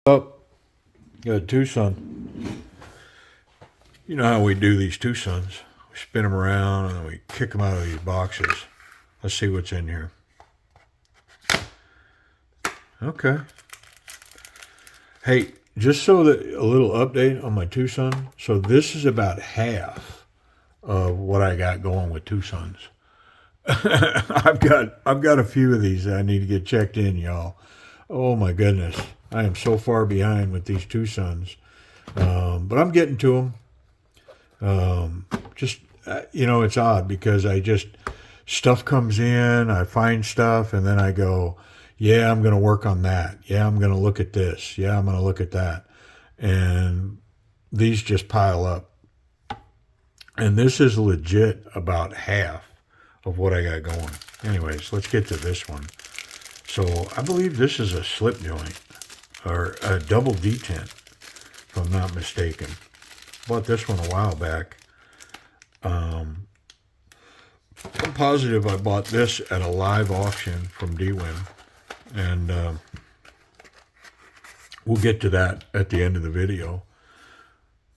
Up, got a Tucson. You know how we do these Tucsons. We spin them around and then we kick them out of these boxes. Let's see what's in here. Okay. Hey, just so that a little update on my Tucson. So this is about half of what I got going with Tucsons. I've got a few of these that I need to get checked in, y'all. Oh my goodness, I am so far behind with these Tucsons, but I'm getting to them. It's odd because stuff comes in, I find stuff, and then I go, yeah, I'm going to work on that. Yeah, I'm going to look at this. Yeah, I'm going to look at that. And these just pile up. And this is legit about half of what I got going. Anyways, let's get to this one. So I believe this is a slip joint or a double detent, if I'm not mistaken. Bought this one a while back. I'm positive I bought this at a live auction from DWin, and we'll get to that at the end of the video.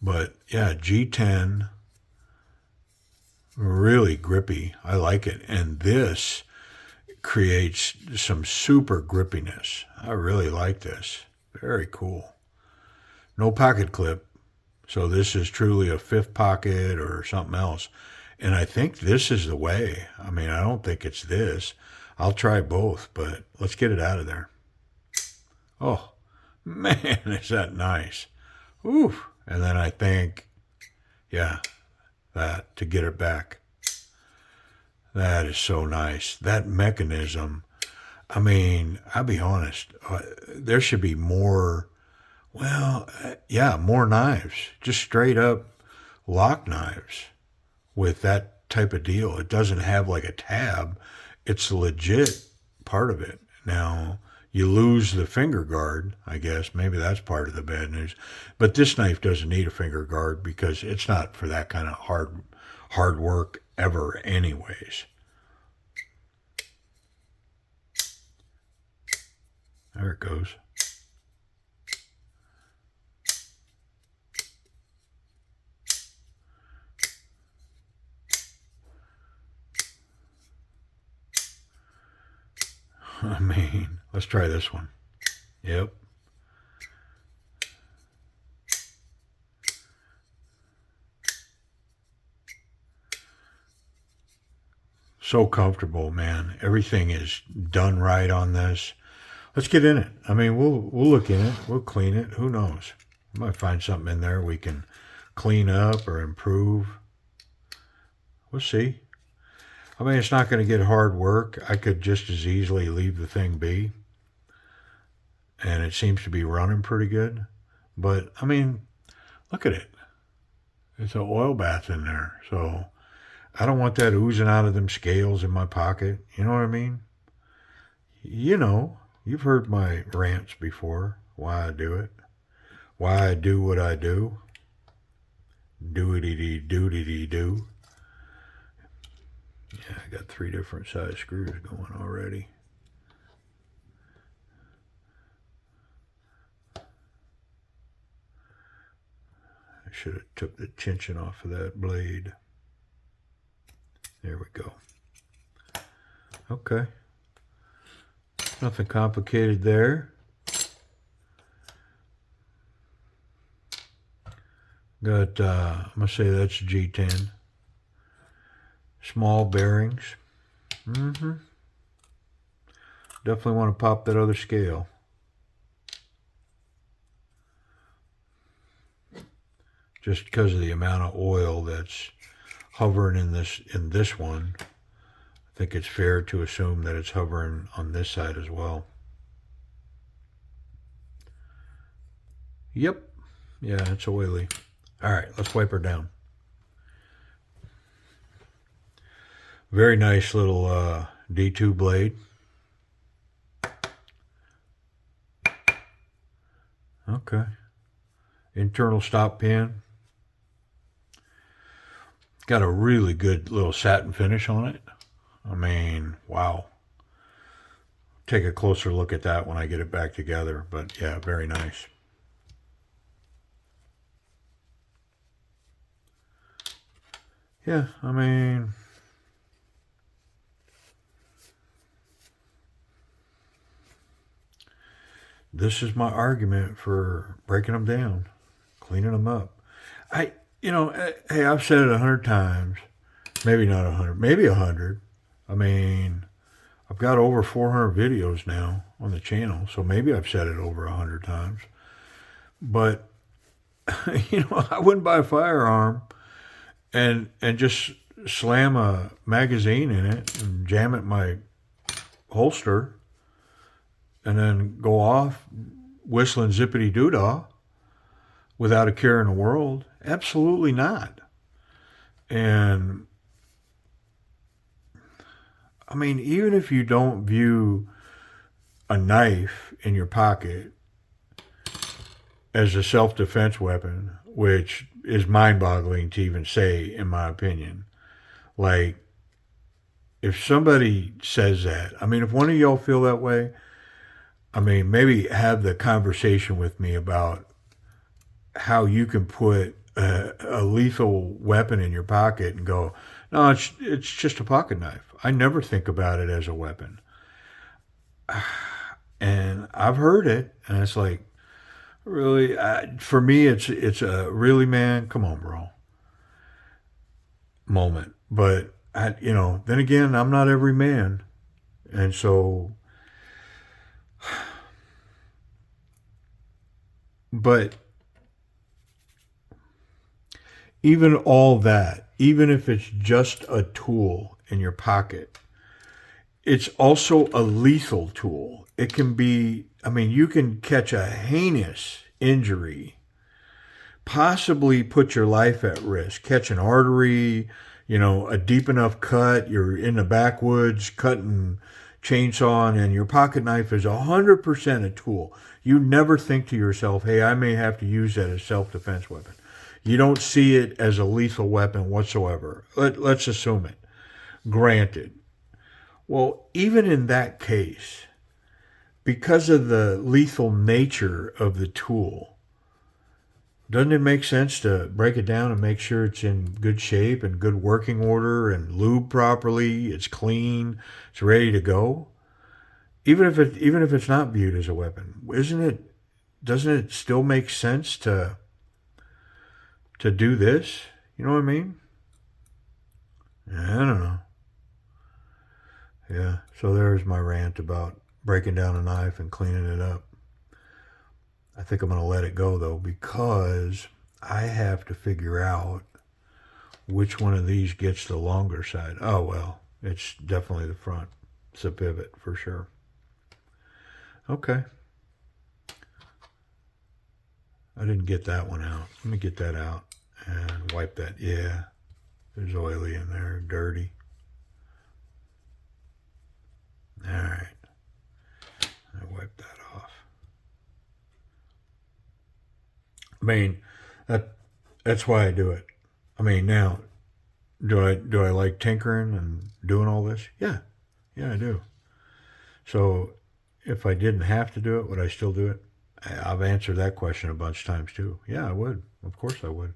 But yeah, G10, really grippy. I like it, and this creates some super grippiness. I really like this. Very cool. No pocket clip. So this is truly a fifth pocket or something else. And I think this is the way. I mean, I don't think it's this. I'll try both, but let's get it out of there. Oh, man, is that nice. Oof. And then I think, yeah, that to get it back. That is so nice. That mechanism, I mean, I'll be honest, there should be more. Well, yeah, more knives. Just straight up lock knives with that type of deal. It doesn't have like a tab. It's a legit part of it. Now, you lose the finger guard, I guess. Maybe that's part of the bad news. But this knife doesn't need a finger guard because it's not for that kind of hard work ever anyways. There it goes. I mean, let's try this one. Yep. So comfortable, man. Everything is done right on this. Let's get in it. I mean, we'll look in it. We'll clean it. Who knows? We might find something in there we can clean up or improve. We'll see. I mean, it's not going to get hard work. I could just as easily leave the thing be. And it seems to be running pretty good. But, I mean, look at it. It's an oil bath in there. So, I don't want that oozing out of them scales in my pocket. You know what I mean? You know, you've heard my rants before. Why I do it. Why I do what I do. Do-a-dee-dee-do-dee-dee-do. Yeah, I got 3 different size screws going already. I should have took the tension off of that blade. There we go. Okay. Nothing complicated there. Got, I'm going to say that's G10. Small bearings. Definitely want to pop that other scale. Just because of the amount of oil that's hovering in this one. I think it's fair to assume that it's hovering on this side as well. Yep. Yeah, it's oily. All right, let's wipe her down. Very nice little D2 blade. Okay. Internal stop pin. Got a really good little satin finish on it. I mean, wow. Take a closer look at that when I get it back together. But yeah, very nice. Yeah, I mean, this is my argument for breaking them down, cleaning them up. Hey, I've said it 100 times, maybe not 100, maybe 100. I mean, I've got over 400 videos now on the channel, so maybe I've said it over 100 times. But I wouldn't buy a firearm and just slam a magazine in it and jam it in my holster and then go off whistling zippity doo-dah without a care in the world. Absolutely not. And I mean, even if you don't view a knife in your pocket as a self-defense weapon, which is mind-boggling to even say, in my opinion. Like, if somebody says that, I mean, if one of y'all feel that way, I mean, maybe have the conversation with me about how you can put a lethal weapon in your pocket and go, no, it's just a pocket knife. I never think about it as a weapon. And I've heard it, and it's like, really, for me, it's a really, man, come on, bro, moment. But then again, I'm not every man, and so, but even all that, even if it's just a tool in your pocket, it's also a lethal tool. It can be, I mean, you can catch a heinous injury, possibly put your life at risk, catch an artery, a deep enough cut, you're in the backwoods cutting chainsaw, and your pocket knife is 100% a tool. You never think to yourself, hey, I may have to use that as self-defense weapon. You don't see it as a lethal weapon whatsoever. Let's assume it. Granted. Well, even in that case, because of the lethal nature of the tool, doesn't it make sense to break it down and make sure it's in good shape and good working order and lube properly, it's clean, it's ready to go? Even if it's not viewed as a weapon, doesn't it still make sense to do this? You know what I mean? I don't know. Yeah, so there's my rant about breaking down a knife and cleaning it up. I think I'm going to let it go, though, because I have to figure out which one of these gets the longer side. Oh, well, it's definitely the front. It's a pivot for sure. Okay. I didn't get that one out. Let me get that out and wipe that. Yeah, there's oily in there, dirty. All right. I wipe that off. I mean, that's why I do it. I mean, now, do I like tinkering and doing all this? Yeah, I do. So, if I didn't have to do it, would I still do it? I've answered that question a bunch of times too. Yeah, I would. Of course I would,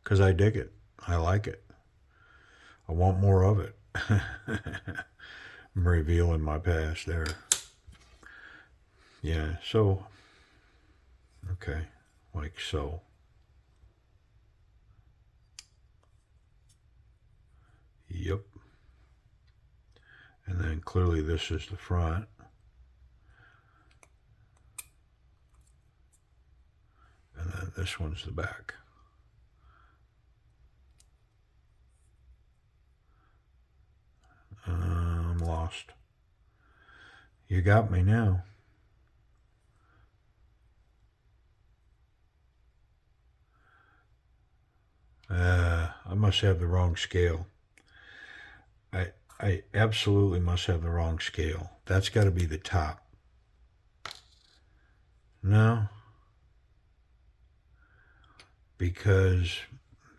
because I dig it. I like it. I want more of it. I'm revealing my past there. Yeah. So, okay, like so. Yep. And then clearly this is the front. And then this one's the back. I'm lost. You got me now. I must have the wrong scale. I absolutely must have the wrong scale. That's got to be the top. No. Because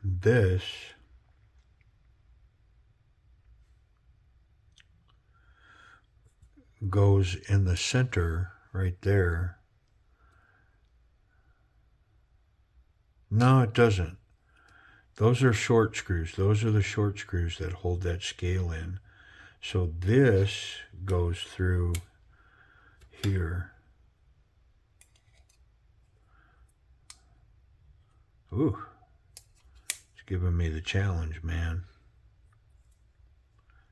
this goes in the center right there. No, it doesn't. Those are short screws. Those are the short screws that hold that scale in. So this goes through here. Ooh, it's giving me the challenge, man.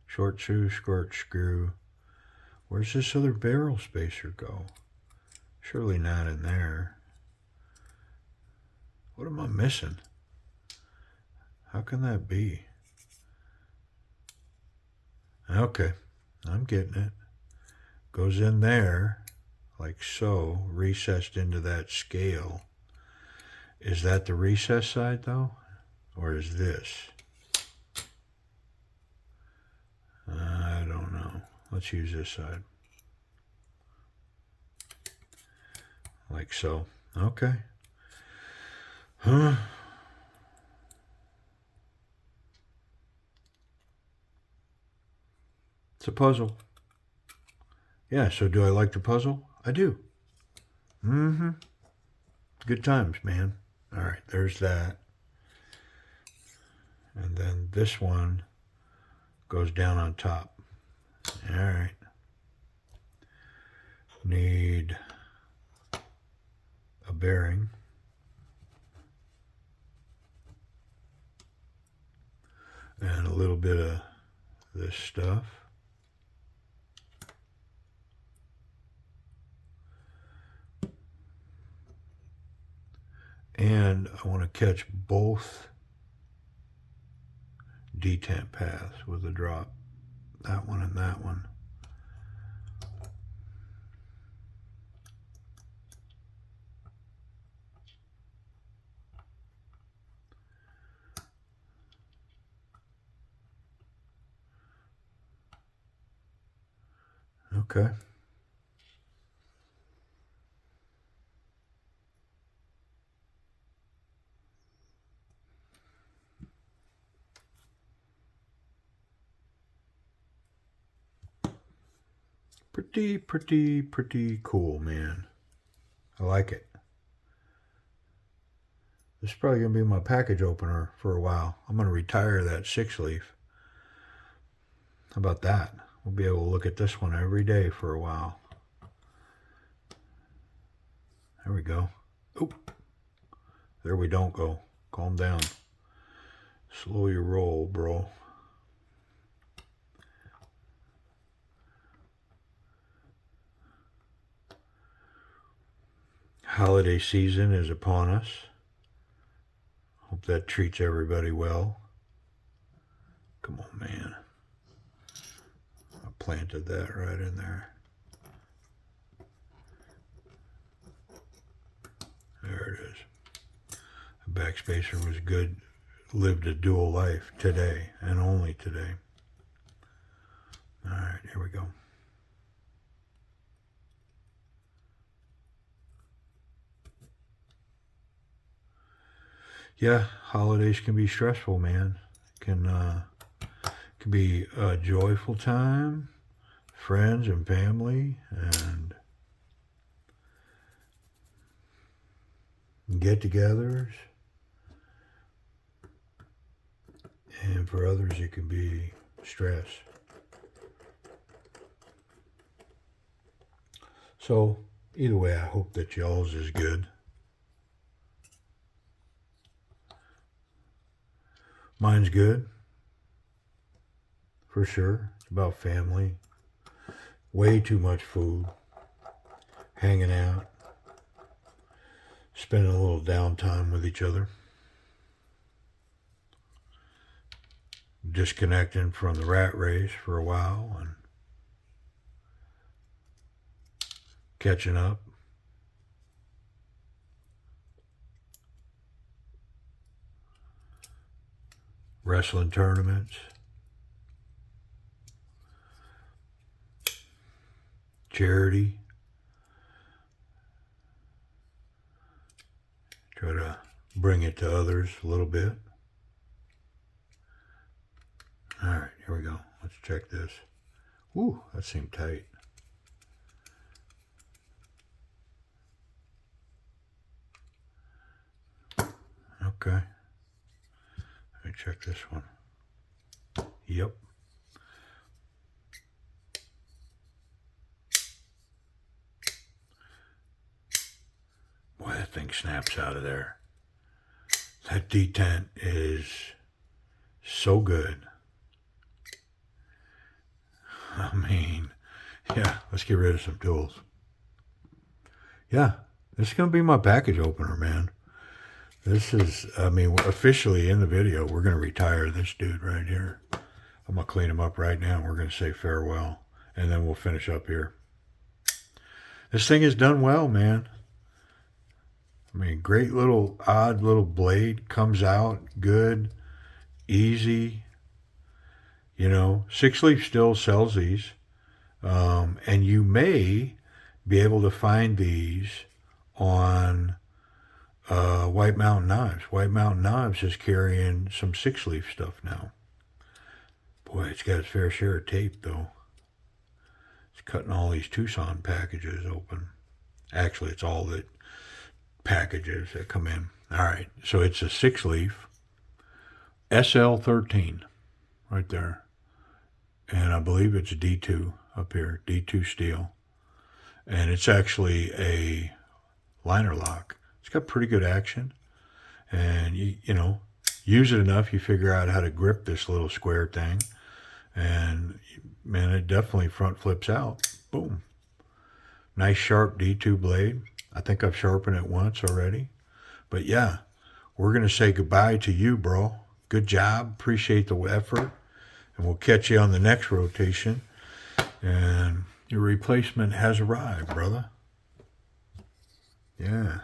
Short screw, short screw. Where's this other barrel spacer go? Surely not in there. What am I missing? How can that be? Okay, I'm getting it. Goes in there, like so, recessed into that scale. Is that the recess side though? Or is this? I don't know. Let's use this side. Like so. Okay. Huh? It's a puzzle. Yeah, so do I like the puzzle? I do. Mm-hmm. Good times, man. All right, there's that. And then this one goes down on top. All right. Need a bearing. And a little bit of this stuff. And I want to catch both detent paths with a drop. That one and that one. Okay. Pretty cool, man. I like it. This is probably going to be my package opener for a while. I'm going to retire that 6-leaf. How about that? We'll be able to look at this one every day for a while. There we go. Oop. There we don't go. Calm down. Slow your roll, bro. Holiday season is upon us. Hope that treats everybody well. Come on, man. I planted that right in there. There it is. The backspacer was good. Lived a dual life today and only today. All right, here we go. Yeah, holidays can be stressful, man. Can be a joyful time, friends and family, and get-togethers. And for others, it can be stress. So, either way, I hope that y'all's is good. Mine's good, for sure. It's about family. Way too much food. Hanging out. Spending a little downtime with each other. Disconnecting from the rat race for a while and catching up. Wrestling tournaments. Charity. Try to bring it to others a little bit. All right, here we go. Let's check this. Ooh, that seemed tight. Okay. check this one. Yep. Boy, that thing snaps out of there. That detent is so good. I mean, yeah, let's get rid of some tools. Yeah, this is going to be my package opener, man. This is, I mean, officially in the video, we're going to retire this dude right here. I'm going to clean him up right now. We're going to say farewell, and then we'll finish up here. This thing is done well, man. I mean, great little, odd little blade. Comes out good, easy. You know, Six Leaf still sells these. And you may be able to find these on White Mountain Knives. White Mountain Knives is carrying some Six Leaf stuff now. Boy, it's got its fair share of tape, though. It's cutting all these Tucson packages open. Actually, it's all the packages that come in. All right, so it's a Six Leaf SL13 right there. And I believe it's D2 up here, D2 steel. And it's actually a liner lock. It's got pretty good action. And, you know, use it enough, you figure out how to grip this little square thing. And, man, it definitely front flips out. Boom. Nice sharp D2 blade. I think I've sharpened it once already. But, yeah, we're going to say goodbye to you, bro. Good job. Appreciate the effort. And we'll catch you on the next rotation. And your replacement has arrived, brother. Yeah.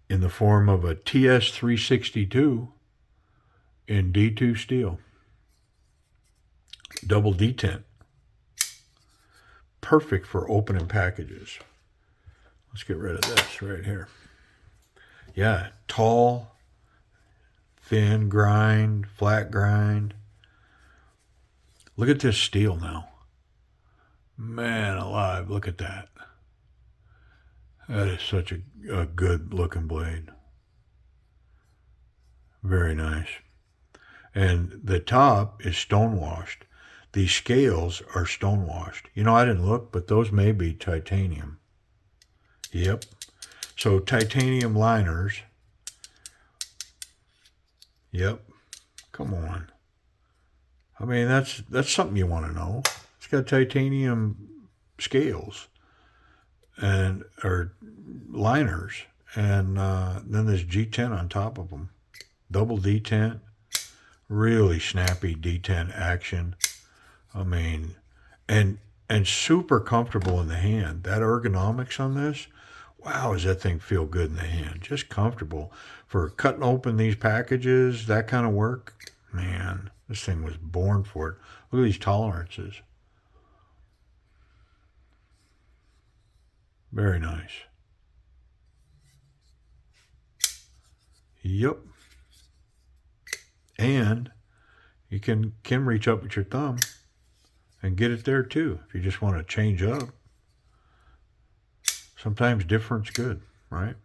In the form of a TS362 in D2 steel. Double detent. Perfect for opening packages. Let's get rid of this right here. Yeah, tall, thin grind, flat grind. Look at this steel now. Man alive, look at that. That is such a good looking blade. Very nice. And the top is stone washed. These scales are stone washed. You know, I didn't look, but those may be titanium. Yep. So titanium liners. Yep. Come on. I mean, that's something you want to know. It's got titanium scales and or liners, and then there's G10 on top of them. Double detent, really snappy detent action. I mean, and super comfortable in the hand. That ergonomics on this, wow, does that thing feel good in the hand? Just comfortable for cutting open these packages, that kind of work. Man, this thing was born for it. Look at these tolerances. Very nice. Yep. And you can reach up with your thumb and get it there too if you just want to change up. Sometimes different's good, right?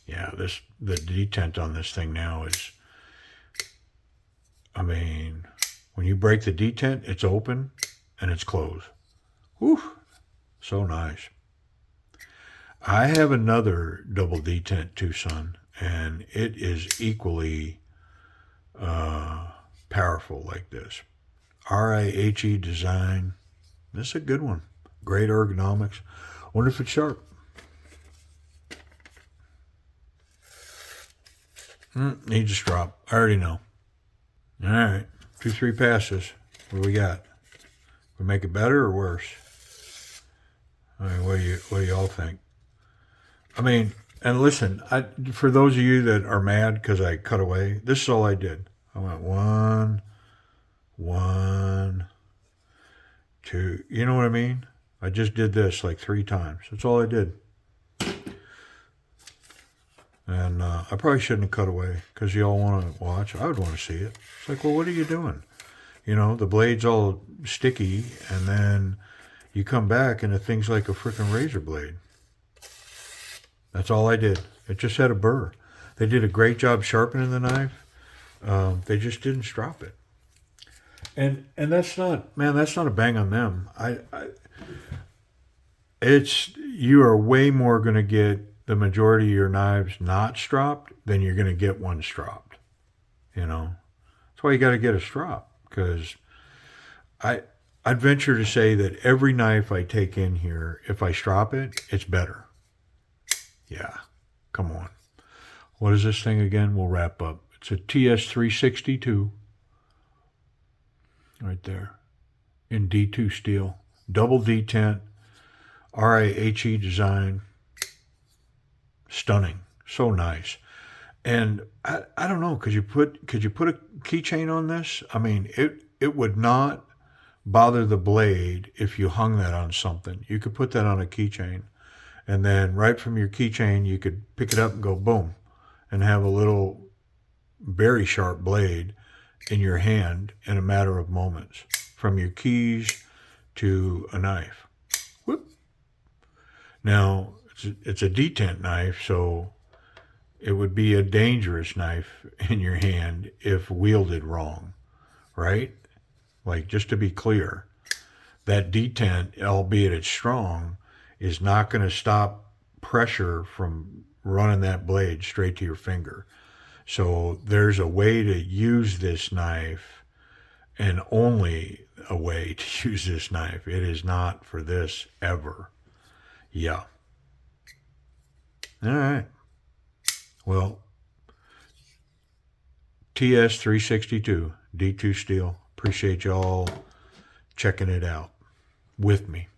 Yeah, the detent on this thing now is, I mean, when you break the detent, it's open and it's closed. Whew, so nice. I have another double detent Tucson, and it is equally powerful like this. RIHE design. This is a good one. Great ergonomics. Wonder if it's sharp. Needs a strop. I already know. All right. 2-3 passes. What do we got? We make it better or worse? I mean, what do you all think? I mean, and listen, for those of you that are mad because I cut away, this is all I did. I went 1, 2. You know what I mean? I just did this like 3 times. That's all I did. And I probably shouldn't have cut away because you all want to watch. I would want to see it. It's like, well, what are you doing? You know, the blade's all sticky, and then you come back and the thing's like a freaking razor blade. That's all I did. It just had a burr. They did a great job sharpening the knife. They just didn't strop it. And that's not, man, that's not a bang on them. It's, you are way more going to get the majority of your knives not stropped than you're going to get one stropped. You know, that's why you got to get a strop, because I'd venture to say that every knife I take in here, if I strop it, it's better. Yeah, come on. What is this thing again? We'll wrap up. It's a TS362 right there in D2 steel, double detent, RIHE design. Stunning, so nice. And I don't know, could you put a keychain on this? I mean, it would not bother the blade if you hung that on something. You could put that on a keychain, and then right from your keychain you could pick it up and go boom, and have a little very sharp blade in your hand in a matter of moments, from your keys to a knife. Whoop. Now it's a detent knife, so it would be a dangerous knife in your hand if wielded wrong, right? Like, just to be clear, that detent, albeit it's strong, is not going to stop pressure from running that blade straight to your finger. So there's a way to use this knife, and only a way to use this knife. It is not for this ever. Yeah. All right. Well, TS362, D2 steel. Appreciate y'all checking it out with me.